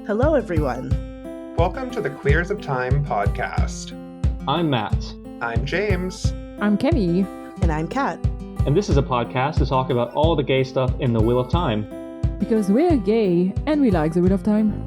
Hello, everyone. Welcome to the Queers of Time podcast. I'm Matt. I'm James. I'm Kenny. And I'm Kat. And this is a podcast to talk about all the gay stuff in the Wheel of Time. Because we're gay and we like the Wheel of Time.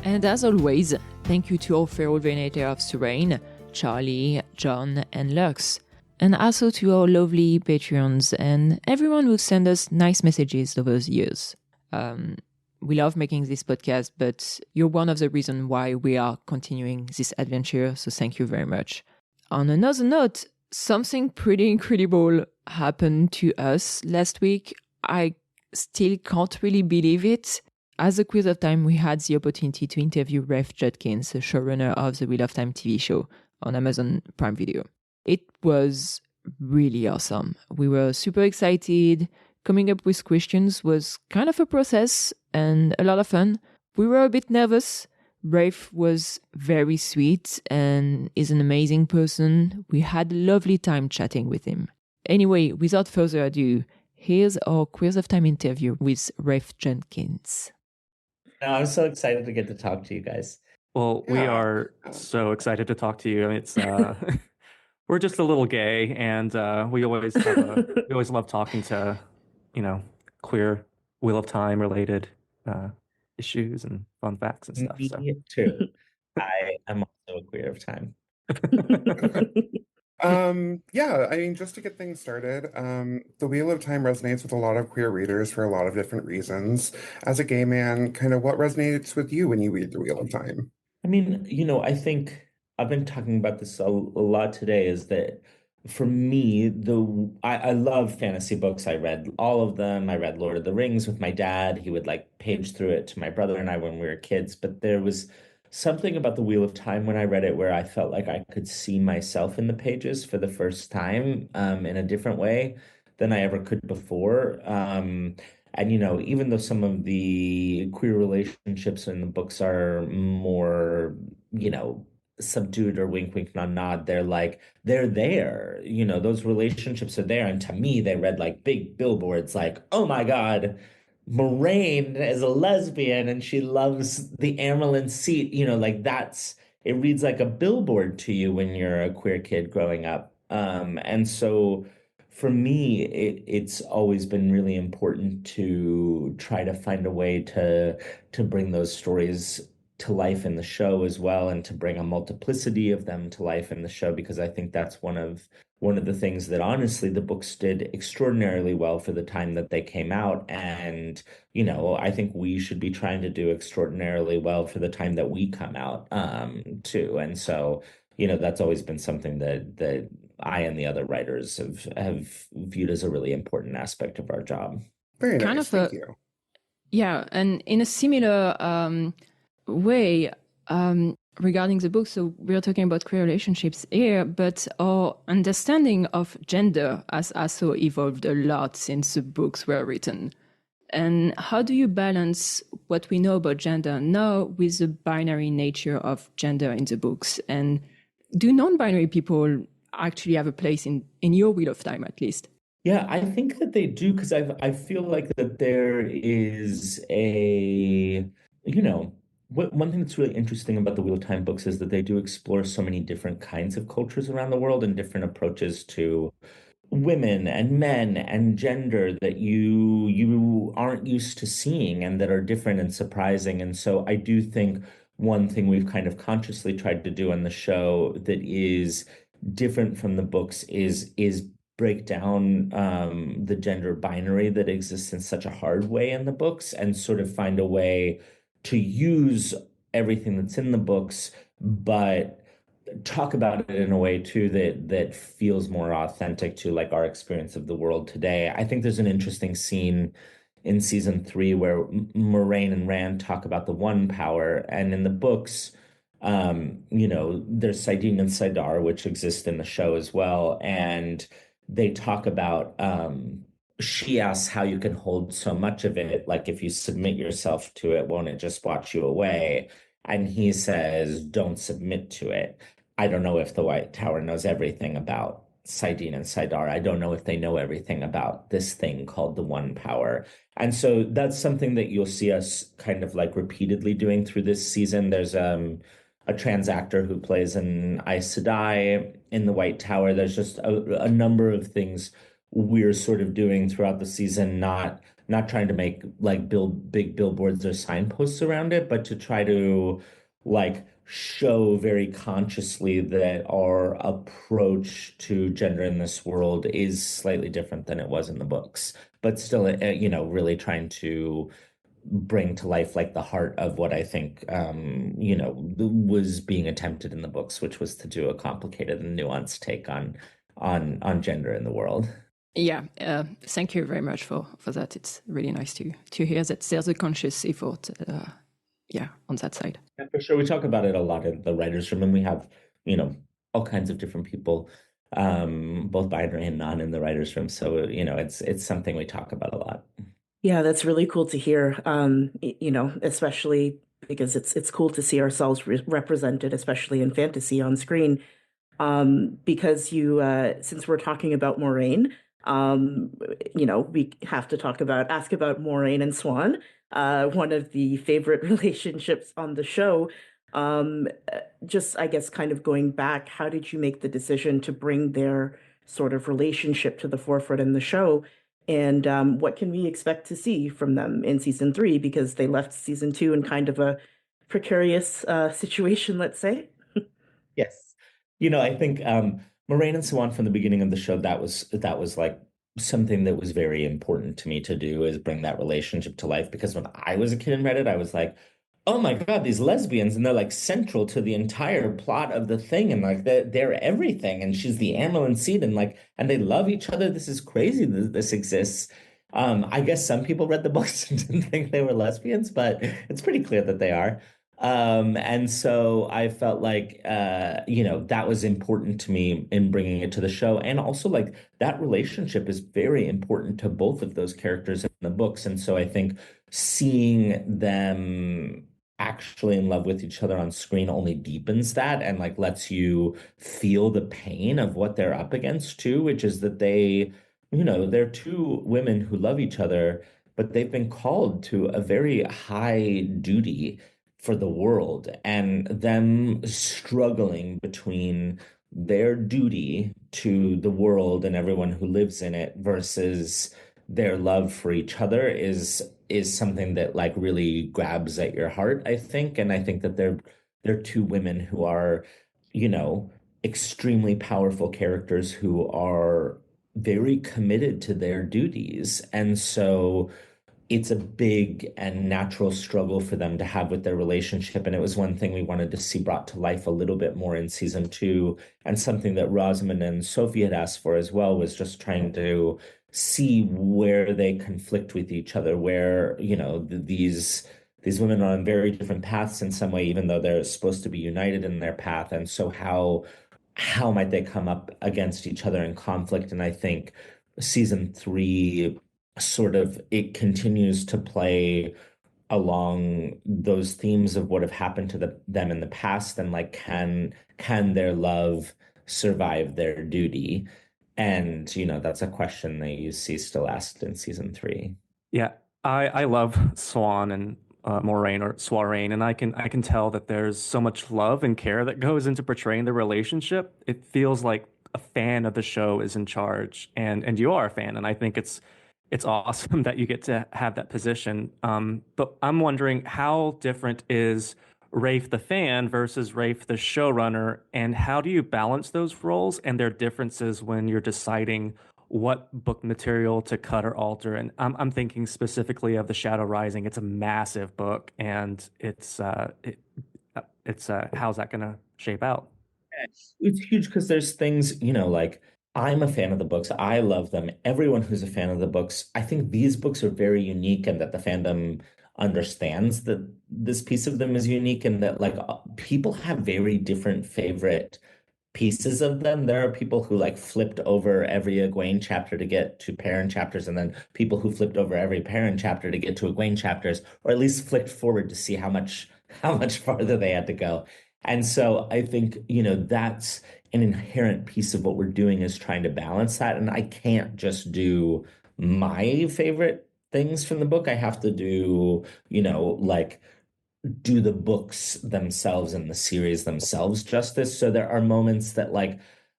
And as always, thank you to our fellow venator of Serene, Charlie, John, and Lux. And also to our lovely Patreons and everyone who sent us nice messages over the years. We love making this podcast, but you're one of the reasons why we are continuing this adventure, so thank you very much. On another note, something pretty incredible happened to us last week. I still can't really believe it. As a Quiz of Time, we had the opportunity to interview Rafe Judkins, the showrunner of the Wheel of Time TV show on Amazon Prime Video. It was really awesome. We were super excited. Coming up with questions was kind of a process and a lot of fun. We were a bit nervous. Rafe was very sweet and is an amazing person. We had a lovely time chatting with him. Anyway, without further ado, here's our Quiz of Time interview with Rafe Judkins. No, I'm so excited to get to talk to you guys. Well, we are so excited to talk to you. I mean, it's we're just a little gay, and we always love talking to, queer Wheel of Time related issues and fun facts and stuff. So. Me too. I am also a queer of time. Just to get things started, the Wheel of Time resonates with a lot of queer readers for a lot of different reasons. As a gay man, kind of what resonates with you when you read the Wheel of Time? I mean, I think I've been talking about this a lot today, is that for me, I love fantasy books. I read all of them. I read Lord of the Rings with my dad. He would page through it to my brother and I when we were kids. But there was something about the Wheel of Time when I read it where I felt like I could see myself in the pages for the first time in a different way than I ever could before. And, even though some of the queer relationships in the books are more, subdued or wink, wink, nod, nod, they're there. Those relationships are there. And to me, they read like big billboards like, oh my God, Moraine is a lesbian and she loves the Amerlin seat. It reads like a billboard to you when you're a queer kid growing up. And so for me, it's always been really important to try to find a way to bring those stories to life in the show as well, and to bring a multiplicity of them to life in the show, because I think that's one of the things that honestly the books did extraordinarily well for the time that they came out. And, I think we should be trying to do extraordinarily well for the time that we come out too. And so, that's always been something that I and the other writers have viewed as a really important aspect of our job. Very nice. Thank you. Yeah, and in a similar way, regarding the book, so we're talking about queer relationships here, but our understanding of gender has also evolved a lot since the books were written. And how do you balance what we know about gender now with the binary nature of gender in the books? And do non-binary people actually have a place in your Wheel of Time, at least? Yeah, I think that they do, because I feel like that there is one thing that's really interesting about the Wheel of Time books is that they do explore so many different kinds of cultures around the world and different approaches to women and men and gender that you aren't used to seeing and that are different and surprising. And so I do think one thing we've kind of consciously tried to do on the show that is different from the books is break down the gender binary that exists in such a hard way in the books, and sort of find a way to use everything that's in the books, but talk about it in a way too that feels more authentic to our experience of the world today. I think there's an interesting scene in season 3 where Moraine and Rand talk about the one power, and in the books, there's Saidin and Saidar, which exist in the show as well, and they talk about she asks how you can hold so much of it. Like, if you submit yourself to it, won't it just watch you away? And he says, don't submit to it. I don't know if the White Tower knows everything about Saidin and Saidar. I don't know if they know everything about this thing called the One Power. And so that's something that you'll see us kind of like repeatedly doing through this season. There's a trans actor who plays an Aes Sedai in the White Tower. There's just a number of things we're sort of doing throughout the season, not trying to make like build big billboards or signposts around it, but to try to like show very consciously that our approach to gender in this world is slightly different than it was in the books, but still, really trying to bring to life like the heart of what I think, was being attempted in the books, which was to do a complicated and nuanced take on gender in the world. Yeah, thank you very much for that. It's really nice to hear that there's a conscious effort, on that side. Yeah, for sure. We talk about it a lot in the writers' room, and we have, all kinds of different people, both binary and non in the writers' room. So, it's something we talk about a lot. Yeah, that's really cool to hear. Especially because it's cool to see ourselves represented, especially in fantasy on screen. Because since we're talking about Moraine, we have to ask about Moraine and Swan, one of the favorite relationships on the show. Just, I guess, kind of going back, how did you make the decision to bring their sort of relationship to the forefront in the show? And what can we expect to see from them in season 3? Because they left season 2 in kind of a precarious situation, let's say. Yes. I think Moraine and Swan from the beginning of the show, that was like something that was very important to me to do, is bring that relationship to life. Because when I was a kid and read it, I was like, oh my God, these lesbians, and they're like central to the entire plot of the thing, and like they're everything. And she's the Amyrlin Seed, and like, and they love each other. This is crazy that this exists. I guess some people read the books and didn't think they were lesbians, but it's pretty clear that they are. And so I felt like, that was important to me in bringing it to the show. And also, like, that relationship is very important to both of those characters in the books. And so I think seeing them actually in love with each other on screen only deepens that, and like lets you feel the pain of what they're up against too, which is that they're two women who love each other, but they've been called to a very high duty for the world, and them struggling between their duty to the world and everyone who lives in it versus their love for each other is something that like really grabs at your heart, I think. And I think that they're two women who are, extremely powerful characters who are very committed to their duties. And so it's a big and natural struggle for them to have with their relationship. And it was one thing we wanted to see brought to life a little bit more in season 2. And something that Rosamund and Sophie had asked for as well was just trying to see where they conflict with each other, where, these women are on very different paths in some way, even though they're supposed to be united in their path. And so how might they come up against each other in conflict? And I think season 3 sort of, it continues to play along those themes of what have happened to them in the past, and like can their love survive their duty? And that's a question that you see still asked in season 3. Yeah, I love Swan and Moraine, or Soiraine, and I can tell that there's so much love and care that goes into portraying the relationship. It feels like a fan of the show is in charge, and you are a fan, and I think it's awesome that you get to have that position. But I'm wondering, how different is Rafe the fan versus Rafe the showrunner, and how do you balance those roles and their differences when you're deciding what book material to cut or alter? And I'm thinking specifically of The Shadow Rising. It's a massive book, and it's how's that going to shape out? It's huge because there's things, like, I'm a fan of the books. I love them. Everyone who's a fan of the books, I think these books are very unique, and that the fandom understands that this piece of them is unique, and that like people have very different favorite pieces of them. There are people who like flipped over every Egwene chapter to get to Perrin chapters, and then people who flipped over every Perrin chapter to get to Egwene chapters, or at least flicked forward to see how much farther they had to go. And so I think, that's an inherent piece of what we're doing is trying to balance that. And I can't just do my favorite things from the book. I have to do, like do the books themselves and the series themselves justice. So there are moments that like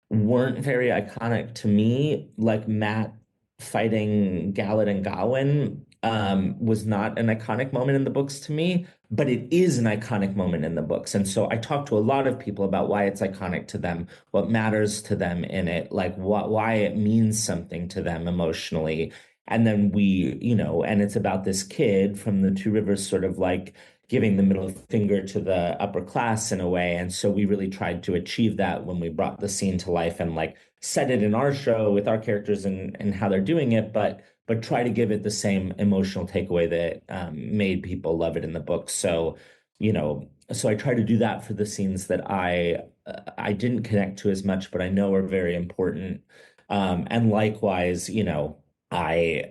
weren't very iconic to me, like Matt fighting Galad and Gawain was not an iconic moment in the books to me, but it is an iconic moment in the books. And so I talked to a lot of people about why it's iconic to them, what matters to them in it, like why it means something to them emotionally. And then and it's about this kid from the Two Rivers sort of like giving the middle finger to the upper class in a way. And so we really tried to achieve that when we brought the scene to life and like set it in our show with our characters and how they're doing it, but try to give it the same emotional takeaway that made people love it in the book. So, so I try to do that for the scenes that I didn't connect to as much, but I know are very important. And likewise, I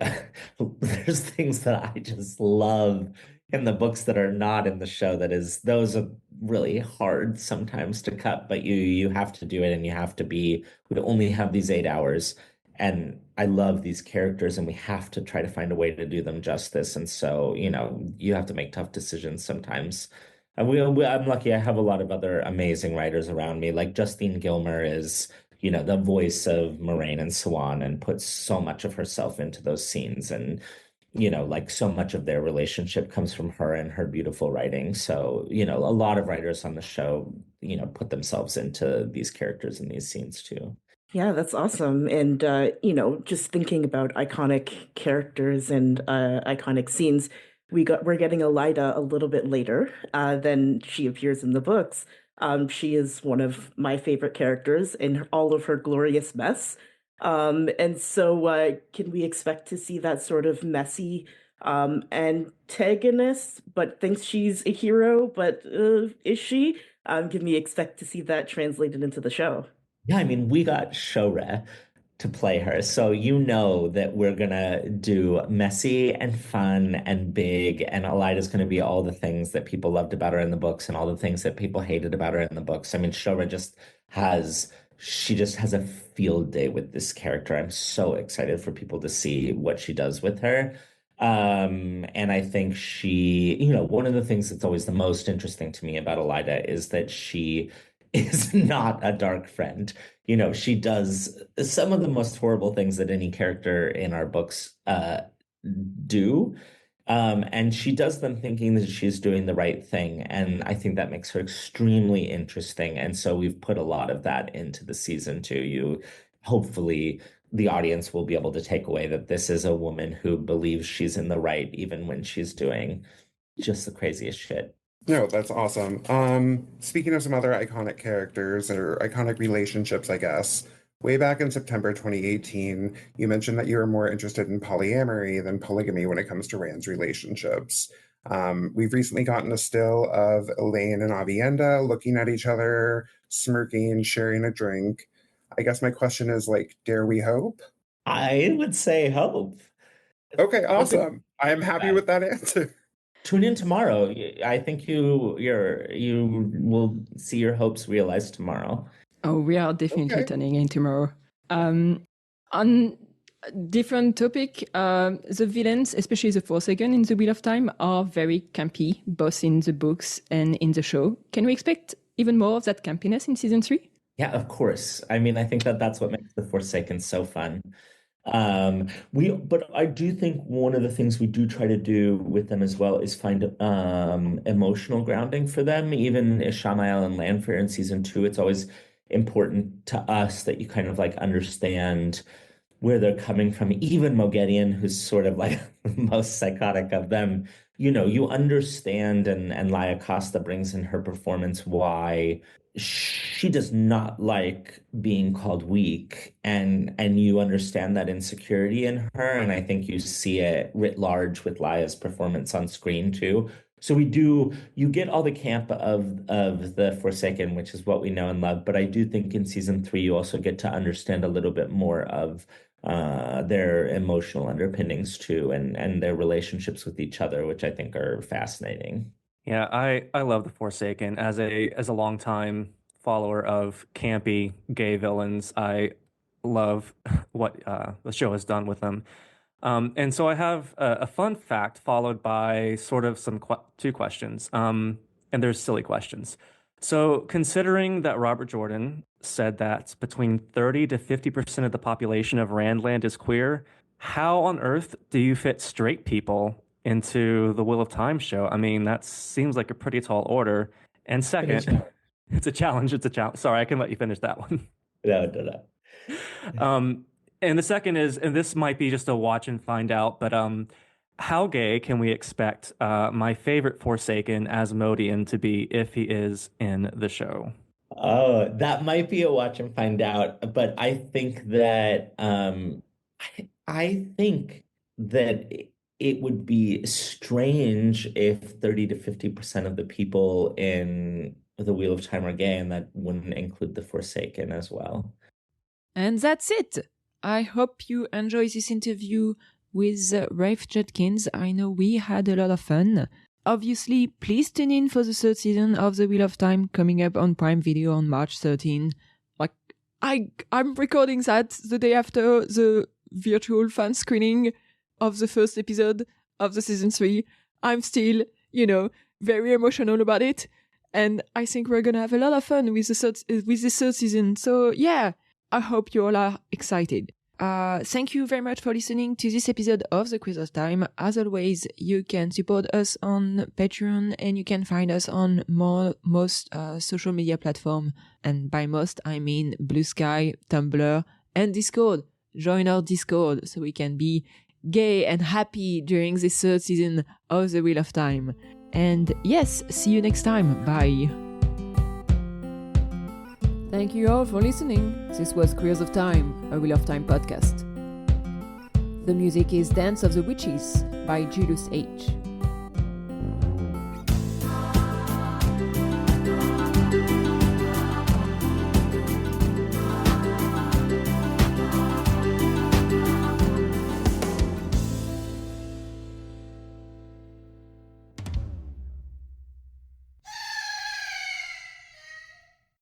there's things that I just love in the books that are not in the show. Those are really hard sometimes to cut, but you have to do it, and we only have these 8 hours, and I love these characters, and we have to try to find a way to do them justice. And so, you have to make tough decisions sometimes. And I'm lucky I have a lot of other amazing writers around me. Like Justine Gilmer is, the voice of Moraine and Swan, and puts so much of herself into those scenes. And like so much of their relationship comes from her and her beautiful writing. So, a lot of writers on the show, put themselves into these characters and these scenes too. Yeah, that's awesome. And just thinking about iconic characters and iconic scenes, we're getting Elida a little bit later than she appears in the books. She is one of my favorite characters in all of her glorious mess. And so can we expect to see that sort of messy antagonist, but thinks she's a hero, but is she? Can we expect to see that translated into the show? Yeah, I mean, we got Showra to play her. So that we're gonna do messy and fun and big, and Elida's gonna be all the things that people loved about her in the books and all the things that people hated about her in the books. I mean, Showra she just has a field day with this character. I'm so excited for people to see what she does with her. And I think one of the things that's always the most interesting to me about Elida is that she is not a dark friend. She does some of the most horrible things that any character in our books do. And she does them thinking that she's doing the right thing. And I think that makes her extremely interesting. And so we've put a lot of that into the season too. Hopefully the audience will be able to take away that this is a woman who believes she's in the right, even when she's doing just the craziest shit. No, that's awesome. Speaking of some other iconic characters or iconic relationships, I guess, way back in September 2018, you mentioned that you were more interested in polyamory than polygamy when it comes to Rand's relationships. We've recently gotten a still of Elaine and Avienda looking at each other, smirking, sharing a drink. I guess my question is like, dare we hope? I would say hope. Okay, awesome. I am happy with that answer. Tune in tomorrow. I think you will see your hopes realized tomorrow. Oh, we are definitely tuning in tomorrow. On a different topic, the villains, especially the Forsaken in the Wheel of Time, are very campy, both in the books and in the show. Can we expect even more of that campiness in season 3? Yeah, of course. I mean, I think that's what makes the Forsaken so fun. But I do think one of the things we do try to do with them as well is find emotional grounding for them. Even Ishamael and Lanfear in season 2, it's always important to us that you kind of like understand where they're coming from. Even Moghedien, who's sort of like the most psychotic of them, you understand, and Laia Costa brings in her performance why she does not like being called weak, and you understand that insecurity in her. And I think you see it writ large with Laia's performance on screen too, So you get all the camp of the Forsaken, which is what we know and love, but I do think in season 3 you also get to understand a little bit more of their emotional underpinnings too, and their relationships with each other, which I think are fascinating. Yeah, I love The Forsaken as a longtime follower of campy gay villains. I love what the show has done with them. And so I have a fun fact followed by sort of two questions. And there's silly questions. So considering that Robert Jordan said that between 30 to 50% of the population of Randland is queer, how on earth do you fit straight people into the Wheel of Time show? I mean, that seems like a pretty tall order. And second, it's a challenge. It's a challenge. Sorry, I can let you finish that one. No. And the second is, and this might be just a watch and find out, but how gay can we expect my favorite Forsaken Asmodean to be if he is in the show? Oh, that might be a watch and find out, but I think that I think that it would be strange if 30 to 50% of the people in the Wheel of Time are gay, and that wouldn't include the Forsaken as well. And that's it. I hope you enjoy this interview with Rafe Judkins. I know we had a lot of fun. Obviously, please tune in for the 3rd season of The Wheel of Time coming up on Prime Video on March 13. Like, I'm recording that the day after the virtual fan screening of the first episode of the season 3. I'm still, very emotional about it. And I think we're gonna have a lot of fun with this 3rd season. So yeah, I hope you all are excited. Thank you very much for listening to this episode of The Quiz of Time. As always, you can support us on Patreon and you can find us on most social media platforms. And by most, I mean Blue Sky, Tumblr, and Discord. Join our Discord so we can be gay and happy during this 3rd season of The Wheel of Time. And yes, see you next time. Bye. Thank you all for listening. This was Queers of Time, a Wheel of Time podcast. The music is Dance of the Witches by Julius H.